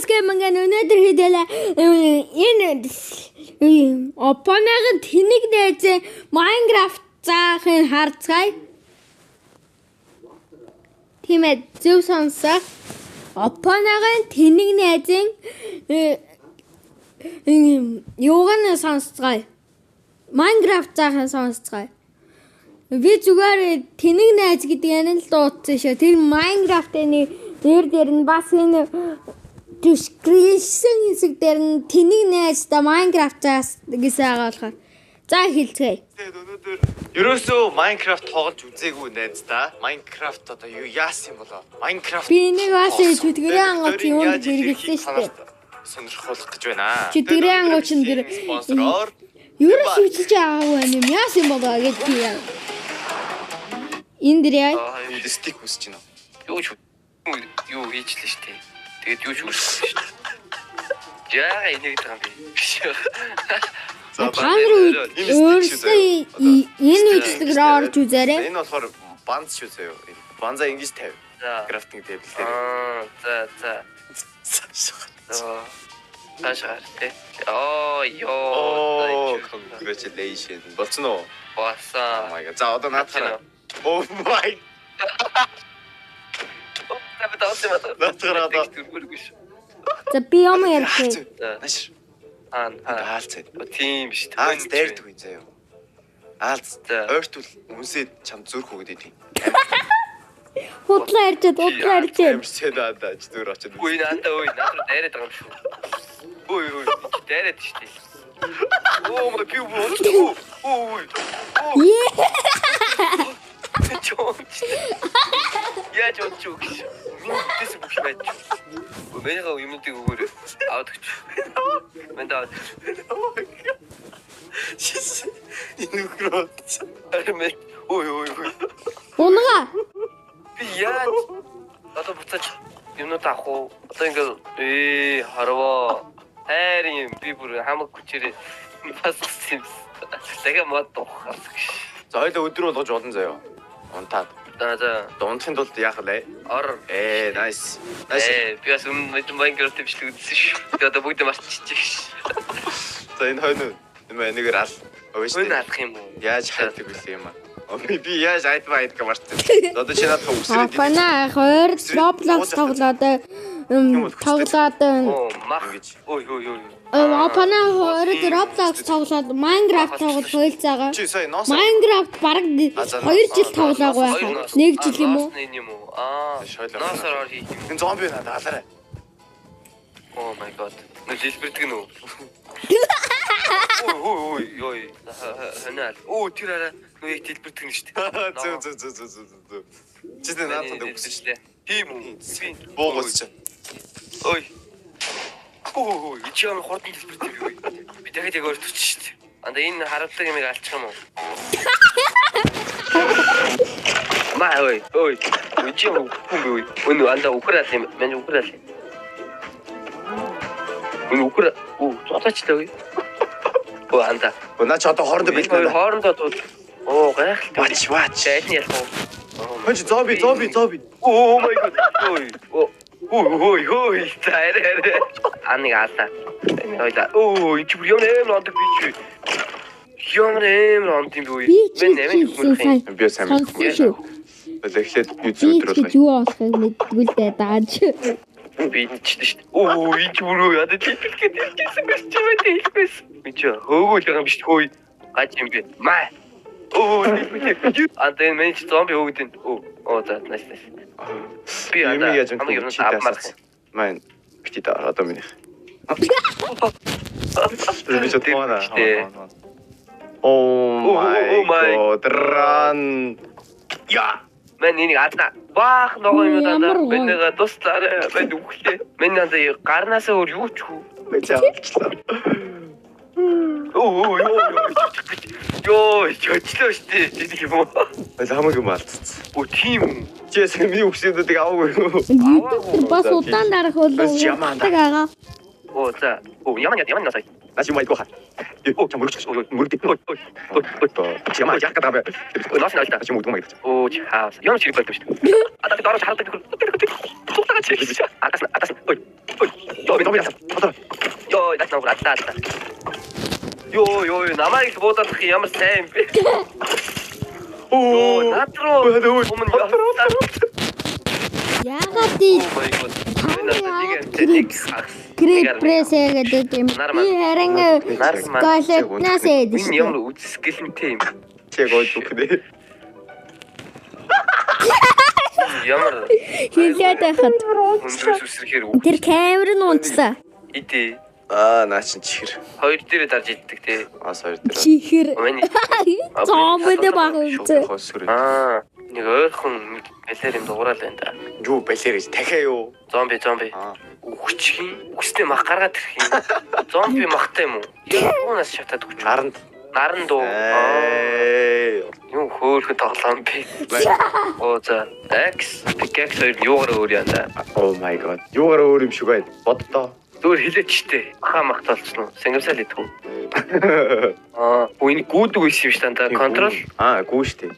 Gaming өнөөдөр хэдэлээ энэ Опонагийн тэнэг найз Minecraft заахын харцгаая. Тийм ээ, зөв сонсоо. Опонагийн тэнэг найзын юуг нь сонсцгаая. Minecraft заахын сонсцгаая. Би зүгээр тэнэг найз гэдэг нь л дуудсан шүү. Тэр Minecraft-ийн дээр нь бас энэ description хэсэг дээр нь тэнэг найзтай Minecraft-аас гэсэн агаалгаар. За хэлцгээе. Тэгээд өнөөдөр ерөөсөө Minecraft тоглож үзээгүй найздаа. Minecraft одоо юу яасан юм болоо? Minecraft би нэг бас чөтгөрийн ангууч юм хэрэглэсэн шүү дээ. Сонирхолох гэж байна. Чөтгөрийн ангууч нь тэр спонсороор ерөөс үжиж аав юм яасан юм болоо гэж би яа. Энд дэрээ. Стик үсэж байна. Юу хийчлээ штэ. Тэгээд юу ч үсчихсэн штэ. Яа энийг таам би. Та нар өөрсдөө энэ үйлчлэгээр орж үзээрэй. Энэ болохоор банз шүү заяа. Банзаа ингэж тавь. Крафтинг тейбл дээр. За. Таашаар тэ. Congratulations. Болцсон уу? Басан. Oh my god. За одоо наатахаа. Oh my. Наатахаа. За би юм ярьчих. Наш. Аалцаа. Тийм биш. Аалц дайрдаг үе заяа. Аалц ойртул үнсээ чам зүрх өгдөг тийм. Худлаа ярьчаад. Амарсаа даа зүгээр очоод. Үгүй надад дайраад байгаа юм шүү. Ой дайраад штэ. Oh my god. Я чочок. Минтээс бүх байж. Мэнийхээ юмнуудыг өгөөрэй. Аваад өгч. Мэнд аваад. Инүгрот. Ой. Унага. Би яа. Одоо буцаач юмнууд авах уу? Одоо ингээ харваа. Хайрын би бүр хамаг хүчээрээ бас юм. Дахиад мод дуухаар. За хоёул өдөр болгож болно заяа. Унтаад. За. Дундахын тулд яах вэ? Ор. Nice. Би бас Minecraft бичлэг үзсэн шүү. Одоо бүгд марцчихчих ш. За энэ хоёр нэгээр ал. Өвч наадах юм уу? Яаж хайдаг вэ юм аа? Би яаж айдгаа марцсан. Одоо чи надад үсрээд. Апана хоёр Roblox тоглоод мах. Ой. Апана хоёр Roblox тоглоод Minecraft тоглож хуйлцаагаа. Чи сая ноос. Minecraft бараг 2 жил тоглоогүй байна. 1 жил юм уу? Ноосоор хийх юм. Энэ зомби надад алаарай. Oh my god. Нэг дэлбэрдэг нь үү? Ой. Ханаа. Тэр арай нэг дэлбэрдэг нь шүү дээ. Зү. Чи надад үсэж лээ. Тийм үү? Буугуулч. Ой. Ичэм хурдан дэлбэрдэг юу? Би дахиад яг өөртөч шүү дээ. Анда энэ харуулдаг юмыг алчих юм уу? Ой. Ичэм хүн. Өнөө анда украал юм. Мен украал. Укра. Цоцоочтой. Анда. Наа ч одоо хоорондоо бэлдээ. Хоорондоо гайхалтай. Ваач. Эдний ялах уу? Хонч зомби. Oh my god. Ой. Тайраа. Аниг аалаа. Ой, чи бүр юм ондог би чи. Юм ондог би. Мен нэмэн хүн. Би сайн мэдгүй. Эхлээд YouTube дээр болох. Юу болохыг мэдгүй л дээ дааж. Би ч шүү дээ. Ой, чи бүр яа дэ хэлгээд хэлсэн гэж чи мэдээ хэлсэн. Би ч хөөгөл байгаа юм биш хөөе. Гаж юм би. Маа. Антен менч зомби өгдөн. За nice. Би анда хамаг юм таамаар. Мэн битээ одоо минь. Би ч тоона. Oh my god. Run. Я. Мен энийг адна баах нөгөө юм даа. Мен нэг туслаарай. Мен үхлээ. Мен анда гарнаас өөр юу ч хүү. Би чаачлаа. Йоо, чөчлөө штэ. Тэнийг юм уу? Хамаагүй малтцсан. Тийм үү? Чи миний үхсэдүүдийг аваагүй юу? Бас удаан дарах болов. Тагаа. За. Ямар насай. Наш юм айгүй хаа. Чам мөрөд. Чамаа яг гадаа. Наас нааштай чам удмаа гэж. Чаа. Ямар чирэг болдог шүү дээ. Адаа дөрөж хардаг. Атас. Ой. би номер бодоо. Йоо, наач намайг атаа. Йоо, намайг их бодох ямар сайн юм бэ? Оо, наад руу өмнө яваа. Яагаад тий Great Press гэдэг юм. Би харин Scarlet-наас ээдэж. Энэ ямар үзэсгэлэнтэй юм. Чиг ойж үхнэ. Ямар Хийлээд байхад өндрөөс үсрэхээр тэр камер нь унтсан. идэ. Наа чин чихэр. Хоёр дээрээ дарж иддэг те. Хоёр дээр. Чихэр. Өмнө Зомбид баг үзээ. Хосгөр. нэг ойрхон балер юм дуурал байна да. Юу балер гэж дахиа юу? Зомби. Үхчихин. Үхснээ мах гаргаад ирэх юм. Зомби махтай юм уу? Юунаас шатаад үхчих. Наран дуу. Юу хөөхөд тоглоом би. Оо за. Pickaxe хоёр юугаар өөр юм да. Oh my god. Юугаар өөр юм шиг байна. Боддоо. Зүгээр хэлээч штэ. Хаа махталцсан уу? Сэнгэмсэл идэх үү? Үний гүйдэг байсан юм шиг та контрол. Гүү штэ.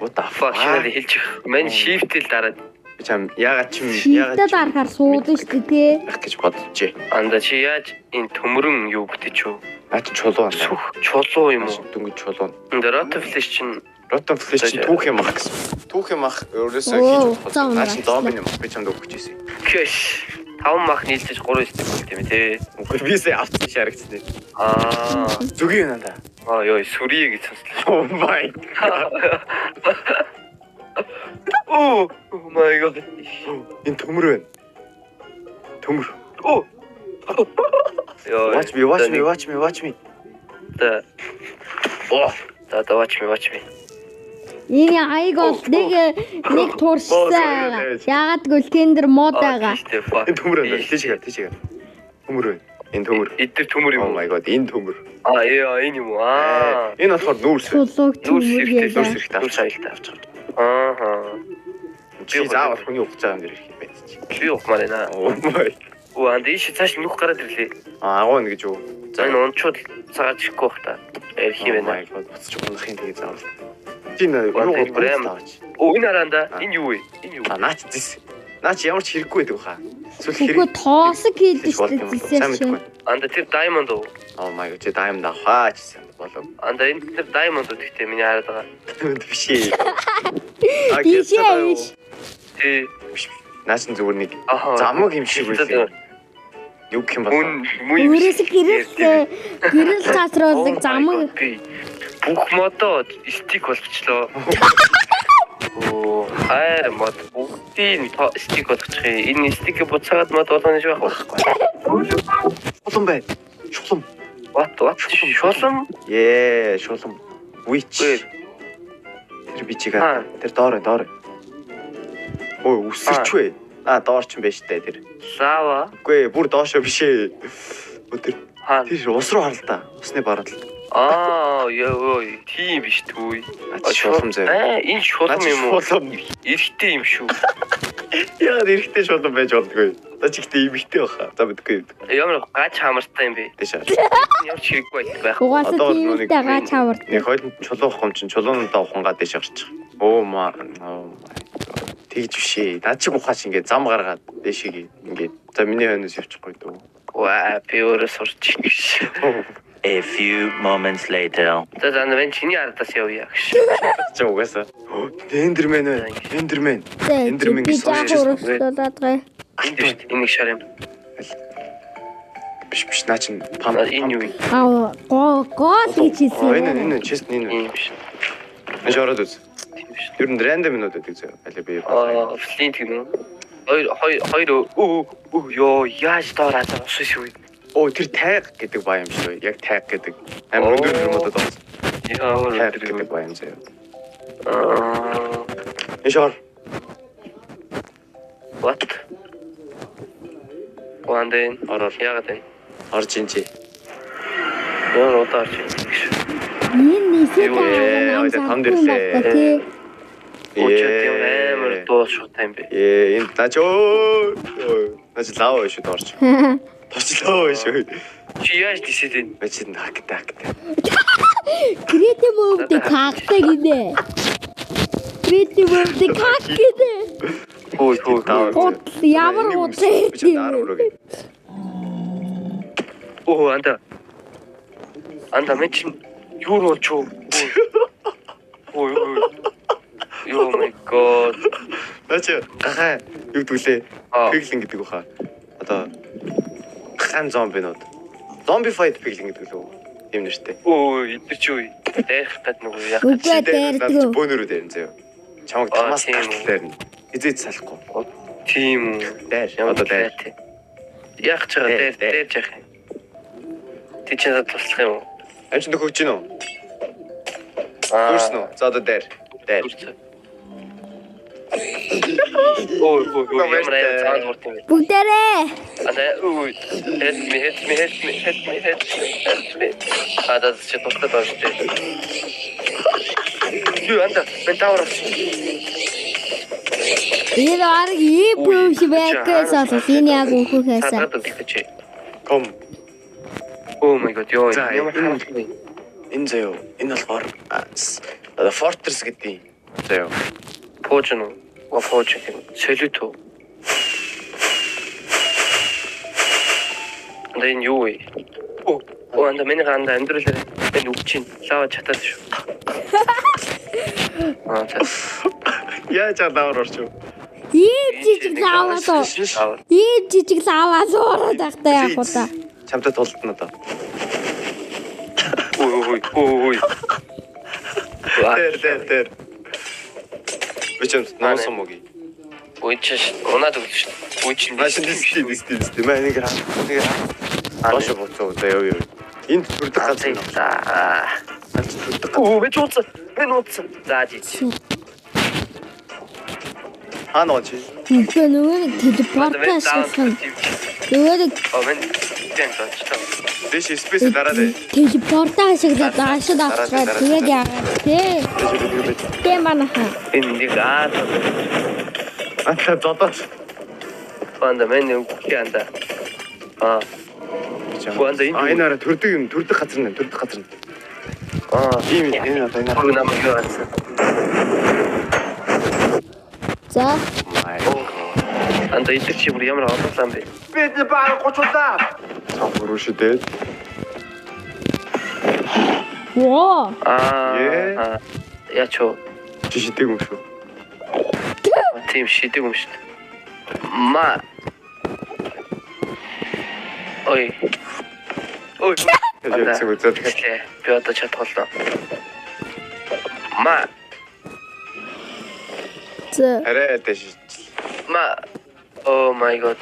What the fuck? Шинээр хэлж байгаа. Мань shift-эл дараад. Чам ягаад Шийдэл дарахаар суудаг шүү дээ. ах гэж бодчихжээ. Анда чи яаж энэ төмөрөн юу бүтээч үү? Наа чи чулуу байна. Чулуу юм уу? Дөнгөж чулуу. Энд Rotten Flesh чинь Rotten Flesh чинь түүх юм ах гэсэн. Түүх юм ах өөрөөсөө хийж болох. Наа чи дом юм би чамд өгч ийсэн. Кэш 5 мах нийлж 3 стик тийм ээ. Үгүй бисээ авсан шарагдсан. Зүгийн надаа. Ёо сүрие гэж сонслоо. Oh my god. Oh my god. Энэ төмөр байна. Төмөр. Ёо. Watch me. Да watch me. Энэ айгол нэг туршсан. Ягаад гэвэл тендер мод байгаа. Энэ төмөр байна. Тийшээ. Төмөр байна. Энэ төмөр. Эдгээр төмөр юм. Oh my god, энэ төмөр. Энэ юм уу? Энэ болохоор нүүрс. Сулууг төмөр Нүүрс яа. хэрэгтэй авч хайлтаа авч байгаа. Би заавал хүний ухаж байгаа юм дэр ирэх юм байна чи. Би ухмаар байна. Oh my. Анд ийш цааш нөх гараад ирлээ. Агуу нэг гэж юу? За энэ унчууд цагаад ирэхгүй бах та. Ярих юм байна. Буцаж унахын тэгээ заавал. Тийм юу гооч. Энэ хараанда энэ юу вэ? Энэ юу? Наач зис. Наач ямар ч хэрэггүй байдаг хаа. Үгүй тоосог хийлдэж зисээр. Анда тэр diamond уу? Oh my god, чи diamond авах гэсэн болов. Анда энэ тэр diamond уу гэхдээ миний хараад байгаа. Биш ээ. Тийш. Тий. Наач зүгээр нэг замаг юм шиг байсан. Юу гэх юм бол Өөрөөс гэрэл цаасруулдаг замаг. Бүх модоо стик болчихлоо. Хайр мод бүгдийн стик болгочих. Энэ стик буцаагаад мод болгоно гэж байх байхгүй. шулам бай. Шулам. What? Шулам? Шулам. Witch. Тэр бичигээ. Тэр доор. Ой, үсэрч вэ? Доор ч юм байна штэ тэр. Лава. Үгүй бүр доошоо биш ээ. Тэр ус руу хар л да. Усны бараад л. Ёо, тийм биш түүй. Шулам зэ. Энэ шулам юм уу? Эрэхтэй юм шүү. Яа, эрэхтэй шулам байж болдгоо. Одоо ч ихтэй эмхтэй баха. За мэдгүй. Ямар гач хамартай юм бэ? Тийш. Ямар ч хэрэггүй байх. Угаасаа тиймтэй гач хамартай. Нэг хойлон чулуун хом чин чулуунуудаа ухангаа дэш гарчих. Oh my. Тэгж биш ээ. Над чиг ухаач ингээд зам гаргаад дэшиг ингээд. За миний хойноос явчихгүй дөө. Би өөрөө сурч биш. A few moments later. За мен чиний ардаас явъя гэж. Чи угаасаа. Эндермен байна. Эндермен. Эндермен гэж урагшлуулаад гай. Энэ шар юм. Биш наа чин пам. Энэ юу? Гол гэж хэлсэн. Энэ чест энэ биш. Энд ороод үз. Ер нь рандом минут гэдэг зөө. Аль би. Флинт гэнэ. Хоёр ёо яаж доораад ус шүү. Тэр тайг гэдэг баа юм шүү. Яг тайг гэдэг. Амар өндөр модод байна. Тайг гэдэг баа юм зөө. Эшор. What? Ванден яагаад вэ? Орж ин чи. Ёо удаарч. Энэ нэсээ танд ирлээ. Амар дууштай юм бэ. Энд наач наач лав шүү дорч. Точлоо шүү. Чи яаж дисэдэн? Мэчэн хактай. Creative mode хактай гинэ. Creative mode хак гинэ. Хөө ямар утаа юм бэ? Оо анда мен чинь юу болчихоо. Ой. Oh my god. Наач гахаа юу гэдгэлээ? Аа. Пиглин гэдэг баха. Одоо хан зомбинууд. Zombified piglin гэдэг лөө. Юм нэртэй. Оо эдгээр чи үе. Дайрах гэд нөгөө яах Үгүй дайрдаг. Бөөнөрөө дайрн заяа. Чамаг тамаас тийм үү. гартал дайрна. Хизээд салахгүй. тийм Дайр. ямар Одоо дайр. яах ч Дайр, дайр яах юм. Ти ч надад туслах юм уу? Амч нөхөж гин үү? Аа. Дүрсэн үү? За одоо дайр. Дайр. Ой ямар цаанд урт юм бэ? Бүгдээрээ. Ада ой help me. Ада чи тустай байна шүү дээ. Юу анда мен тавар. Энэ арга ийбүүш байкээс асуух энэ яг өөхөөс. Садад өгч. Ком. Oh my god ёо За, ямар харамсалтай. Энэ заяа. Энэ болохоор одоо Fortress гэдэг юм. Заяа. Поожно. Вофоч гэх солиуто. Дэйн юу вэ? Оо анда миний ганда амьдралаар энэ үгчин лава чатаад шүү. Аа за. Яаж давар орчих. Ийм жижиг лаваа. Ийм жижиг лаваа зуураад байхтай яг удаа. Чамтай тулдна одоо. Ой. Тэр. Бичэн нуусан мөги. Ой чиш унаад өгч шүү. Ой чи Машин дистил. Маа нэг раа. Ааш боцоо заяа юу. Энд төрдөг газар юм. Оо мен утсан. За жий. Нооч. Нөгөө нэг телепорт ашиглах. Нөгөө нэг Оо мен тэн тачтаа. Дэш спейс дараад. телепорт ашиглаад аашид авчихад тэгээд яагаад тий. Тийм банаха. Энэ нэг аа. Ата зодож. Фанда мен юу анда. Аа. Гуанда энэ Энэ араа төрдөг газар нэ. аа Тийм энэ одоо энэ гуна мөн юу атсан. За. Анда идэх чи бүр ямар олоолаа бэ? Бид баг 30 удаа. Цаавар шүү дээ. Оо. Аа. Ячо. Жишээдэг юм шүү. Тийм шидэг юм шүү. Ма. Ой. Яцэг үзээд Би одоо чадхолоо. Ма. За. арай дэш. Ма. Oh my god.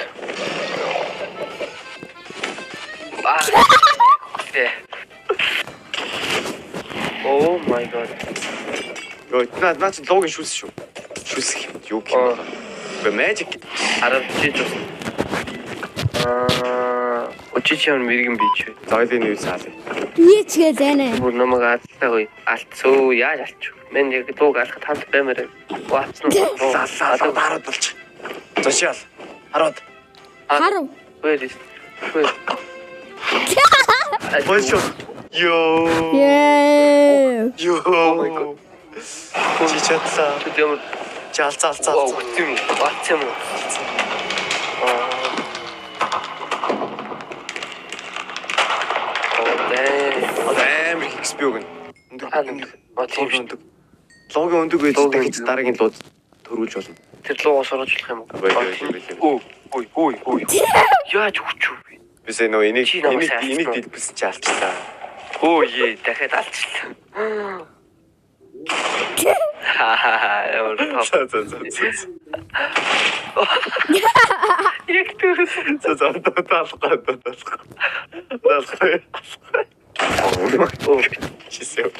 Oh my god. Йоо наач логийн шүүс шүү. Шүүс юу гэх юм бэ? Бэ magic Арав чиж ус. Очичэн мэрэгэн бич. зойлын юу саалаа. Ийчгээ зэнэ. Бүр намайг алдтаа алдцөө яаж алдчих. Мен яг дууг алхах хамт баймаар. Ваацсан уу? Саалаа дараад болч. Зошиал. Хараад. Харав. Where is? Болч. Йоо. Яа. Йоо. Чи чадлаа. Ямар Жалцаа. Оо тийм ваацсан уу? Амар XP өгнө. Тийм. Логийн өндөг байж дахиж дараагийн лууд төрүүлж болно. Тэр лугаас оруулах юм уу? Ой. Яаж өгч үү? Бисээ нөө энийг дэлбэсэн чи алчлаа. Оо е дахиад алчлаа. Яа, За. яг төрсөн. Чисээ.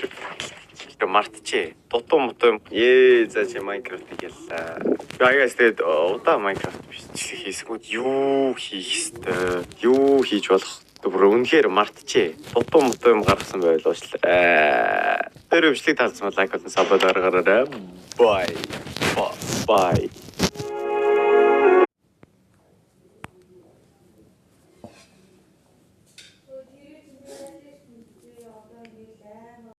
Мартчээ. Дутуу мутуу. За чи Minecraft хийлээ. Гайгаас тэгээд удаа Minecraft бичлэг хийсгүүд юу хийх ёстой? Юу хийж болох? Бүр үнэхээр мартчээ. Дутуу мутуу юм гаргасан байлаа ш. Тэр бичлэг таалцсан лайк болон саббад гаргаарай. Bye.